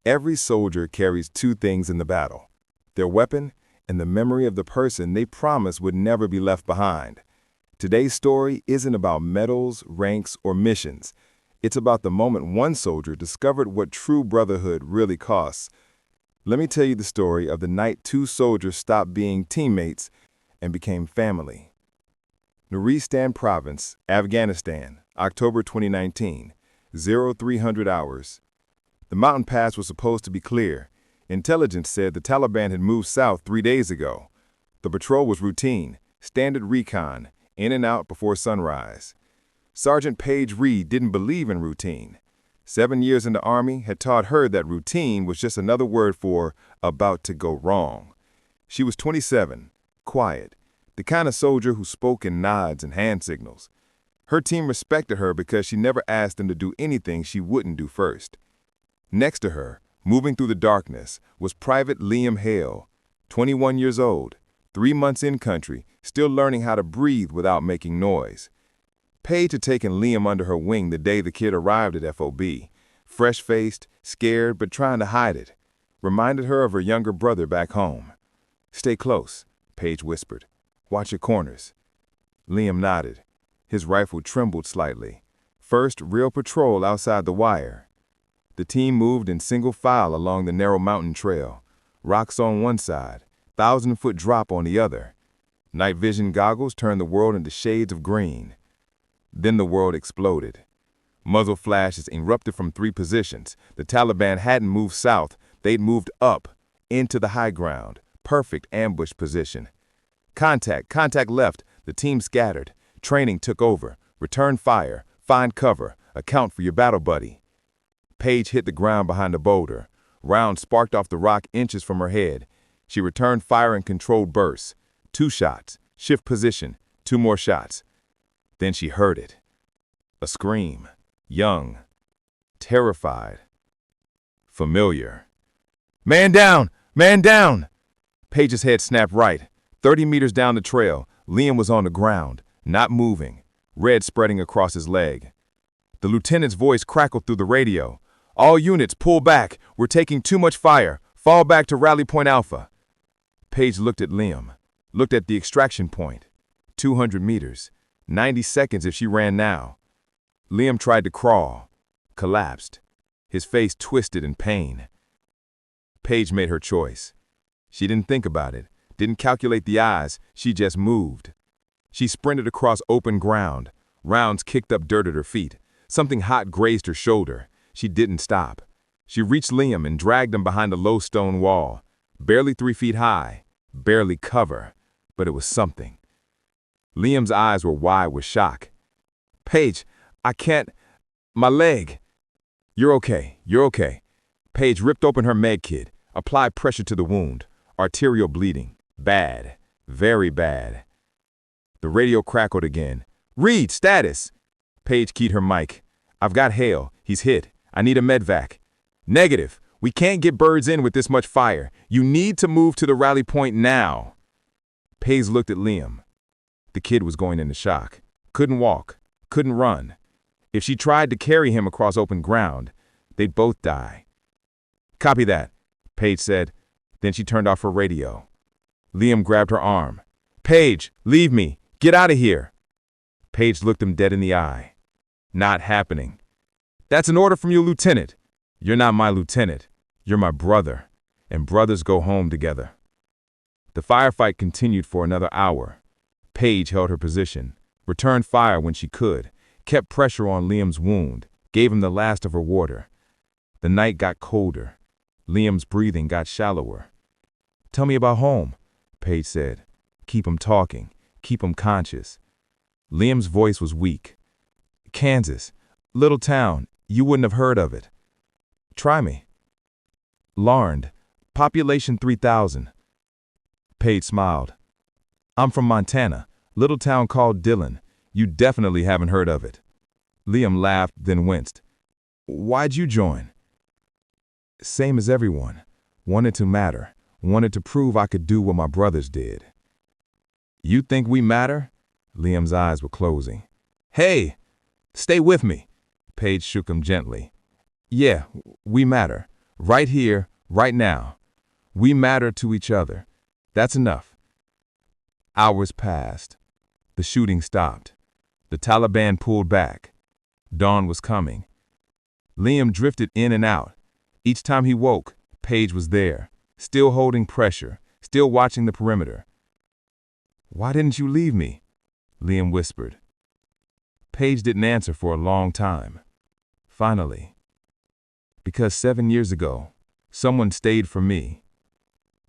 Every soldier carries two things in the battle: their weapon and the memory of the person they promised would never be left behind. Today's story isn't about medals, ranks, or missions. It's about the moment one soldier discovered what true brotherhood really costs. Let me tell you the story of the night two soldiers stopped being teammates and became family. Nuristan Province, Afghanistan, October 2019, 0300 hours. The mountain pass was supposed to be clear. Intelligence said the Taliban had moved south 3 days ago. The patrol was routine, standard recon, in and out before sunrise. Sergeant Paige Reid didn't believe in routine. 7 years in the Army had taught her that routine was just another word for about to go wrong. She was 27, quiet, the kind of soldier who spoke in nods and hand signals. Her team respected her because she never asked them to do anything she wouldn't do first. Next to her, moving through the darkness, was Private Liam Hale, 21 years old, 3 months in country, still learning how to breathe without making noise. Paige had taken Liam under her wing the day the kid arrived at FOB, fresh-faced, scared but trying to hide it. Reminded her of her younger brother back home. "Stay close," Paige whispered. "Watch your corners." Liam nodded. His rifle trembled slightly. First real patrol outside the wire. The team moved in single file along the narrow mountain trail. Rocks on one side, 1,000-foot drop on the other. Night vision goggles turned the world into shades of green. Then the world exploded. Muzzle flashes erupted from 3 positions. The Taliban hadn't moved south, they'd moved up, into the high ground, perfect ambush position. Contact left, the team scattered. Training took over. Return fire, find cover, account for your battle buddy. Paige hit the ground behind a boulder. Rounds sparked off the rock inches from her head. She returned fire in controlled bursts. 2 shots, shift position, 2 more shots. Then she heard it. A scream. Young. Terrified. Familiar. "Man down! Man down!" Paige's head snapped right. 30 meters down the trail, Liam was on the ground, not moving, red spreading across his leg. The lieutenant's voice crackled through the radio. "All units, pull back. We're taking too much fire. Fall back to Rally Point Alpha." Paige looked at Liam, looked at the extraction point. 200 meters. 90 seconds if she ran now. Liam tried to crawl, collapsed, his face twisted in pain. Paige made her choice. She didn't think about it, didn't calculate the odds, she just moved. She sprinted across open ground. Rounds kicked up dirt at her feet. Something hot grazed her shoulder. She didn't stop. She reached Liam and dragged him behind a low stone wall. Barely 3 feet high, barely cover, but it was something. Liam's eyes were wide with shock. "Paige, I can't. My leg." You're okay. Paige ripped open her med kit, applied pressure to the wound. Arterial bleeding. Bad. Very bad. The radio crackled again. "Reid, status!" Paige keyed her mic. "I've got Hale. He's hit. I need a medvac." "Negative. We can't get birds in with this much fire. You need to move to the rally point now." Paige looked at Liam. The kid was going into shock. Couldn't walk. Couldn't run. If she tried to carry him across open ground, they'd both die. "Copy that," Paige said. Then she turned off her radio. Liam grabbed her arm. "Paige, leave me. Get out of here." Paige looked him dead in the eye. "Not happening." "That's an order from your lieutenant." "You're not my lieutenant. You're my brother, and brothers go home together." The firefight continued for another hour. Paige held her position, returned fire when she could, kept pressure on Liam's wound, gave him the last of her water. The night got colder. Liam's breathing got shallower. "Tell me about home," Paige said. "Keep him talking. Keep him conscious." Liam's voice was weak. "Kansas. Little town. You wouldn't have heard of it." "Try me." "Larned. Population 3,000. Paige smiled. "I'm from Montana, little town called Dillon. You definitely haven't heard of it." Liam laughed, then winced. "Why'd you join?" "Same as everyone. Wanted to matter. Wanted to prove I could do what my brothers did." "You think we matter?" Liam's eyes were closing. "Hey, stay with me." Paige shook him gently. "Yeah, we matter. Right here, right now. We matter to each other. That's enough. Hours passed. The shooting stopped. The Taliban pulled back. Dawn was coming. Liam drifted in and out. Each time he woke, Paige was there, still holding pressure, still watching the perimeter. "Why didn't you leave me?" Liam whispered. Paige didn't answer for a long time. Finally, "Because 7 years ago, someone stayed for me.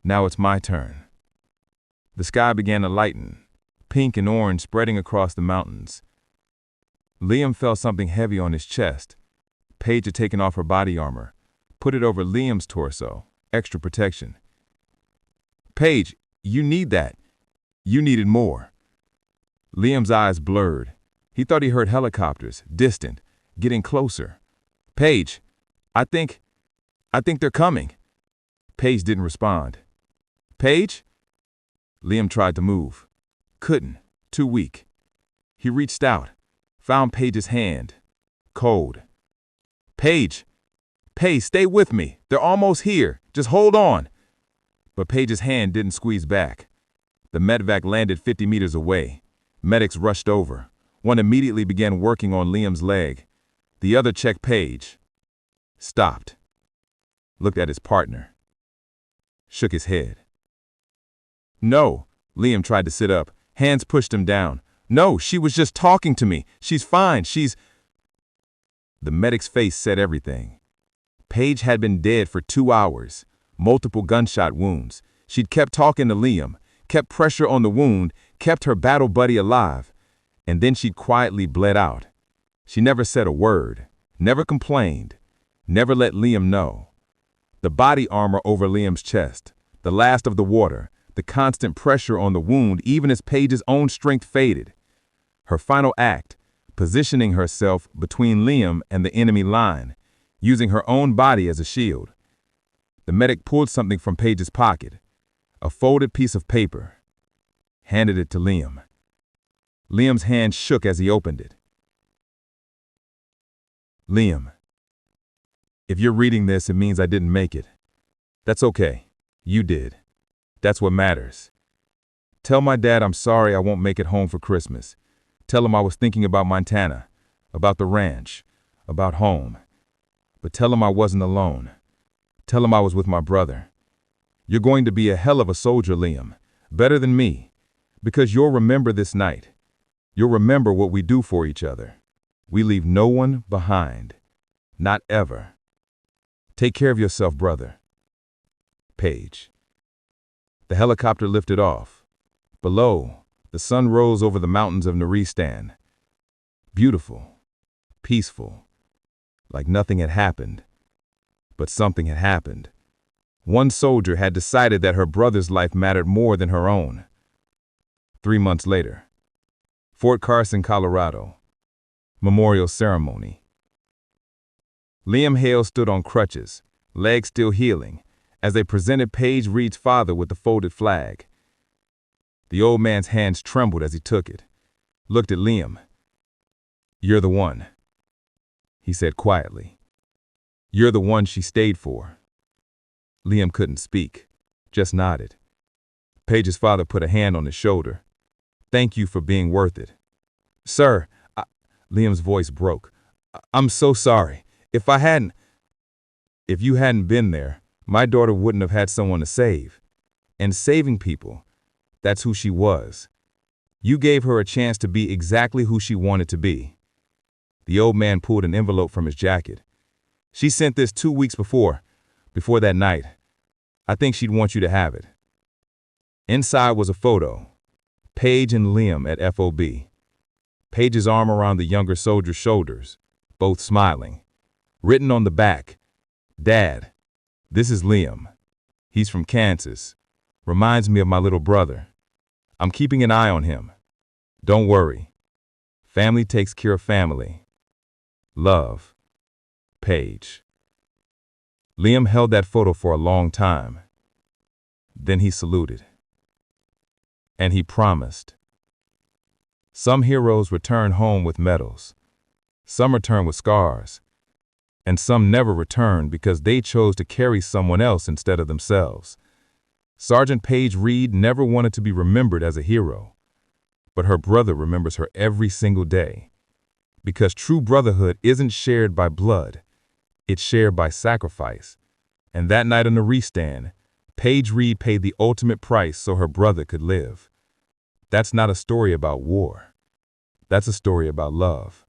Now it's my turn." The sky began to lighten, pink and orange spreading across the mountains. Liam felt something heavy on his chest. Paige had taken off her body armor, put it over Liam's torso, extra protection. "Paige, you need that. You needed more." Liam's eyes blurred. He thought he heard helicopters, distant, getting closer. "Paige, I think they're coming." Paige didn't respond. "Paige?" Liam tried to move. Couldn't. Too weak. He reached out, found Paige's hand. Cold. "Paige! Paige, stay with me. They're almost here. Just hold on." But Paige's hand didn't squeeze back. The medvac landed 50 meters away. Medics rushed over. One immediately began working on Liam's leg. The other checked Paige. Stopped. Looked at his partner. Shook his head. "No." Liam tried to sit up. Hands pushed him down. "No, she was just talking to me. She's fine. She's—" The medic's face said everything. Paige had been dead for 2 hours. Multiple gunshot wounds. She'd kept talking to Liam, kept pressure on the wound, kept her battle buddy alive. And then she'd quietly bled out. She never said a word, never complained, never let Liam know. The body armor over Liam's chest, the last of the water, the constant pressure on the wound even as Paige's own strength faded. Her final act, positioning herself between Liam and the enemy line, using her own body as a shield. The medic pulled something from Paige's pocket, a folded piece of paper, handed it to Liam. Liam's hand shook as he opened it. "Liam, if you're reading this, it means I didn't make it. That's okay. You did. That's what matters. Tell my dad I'm sorry I won't make it home for Christmas. Tell him I was thinking about Montana, about the ranch, about home. But tell him I wasn't alone. Tell him I was with my brother. You're going to be a hell of a soldier, Liam. Better than me. Because you'll remember this night. You'll remember what we do for each other. We leave no one behind. Not ever. Take care of yourself, brother. Paige." The helicopter lifted off. Below, the sun rose over the mountains of Nuristan. Beautiful, peaceful, like nothing had happened. But something had happened. One soldier had decided that her brother's life mattered more than her own. 3 months later, Fort Carson, Colorado. Memorial ceremony. Liam Hale stood on crutches, legs still healing, as they presented Paige Reid's father with the folded flag. The old man's hands trembled as he took it, looked at Liam. "You're the one," he said quietly. "You're the one she stayed for." Liam couldn't speak, just nodded. Paige's father put a hand on his shoulder. "Thank you for being worth it." "Sir," Liam's voice broke. "I'm so sorry. If you hadn't been there, my daughter wouldn't have had someone to save. And saving people, that's who she was. You gave her a chance to be exactly who she wanted to be." The old man pulled an envelope from his jacket. "She sent this 2 weeks before that night. I think she'd want you to have it." Inside was a photo. Paige and Liam at FOB. Paige's arm around the younger soldier's shoulders, both smiling. Written on the back, "Dad, this is Liam. He's from Kansas. Reminds me of my little brother. I'm keeping an eye on him. Don't worry. Family takes care of family. Love, Paige." Liam held that photo for a long time. Then he saluted. And he promised. Some heroes return home with medals. Some return with scars. And some never returned because they chose to carry someone else instead of themselves. Sergeant Paige Reid never wanted to be remembered as a hero, but her brother remembers her every single day. Because true brotherhood isn't shared by blood, it's shared by sacrifice. And that night on Nuristan, Paige Reid paid the ultimate price so her brother could live. That's not a story about war. That's a story about love.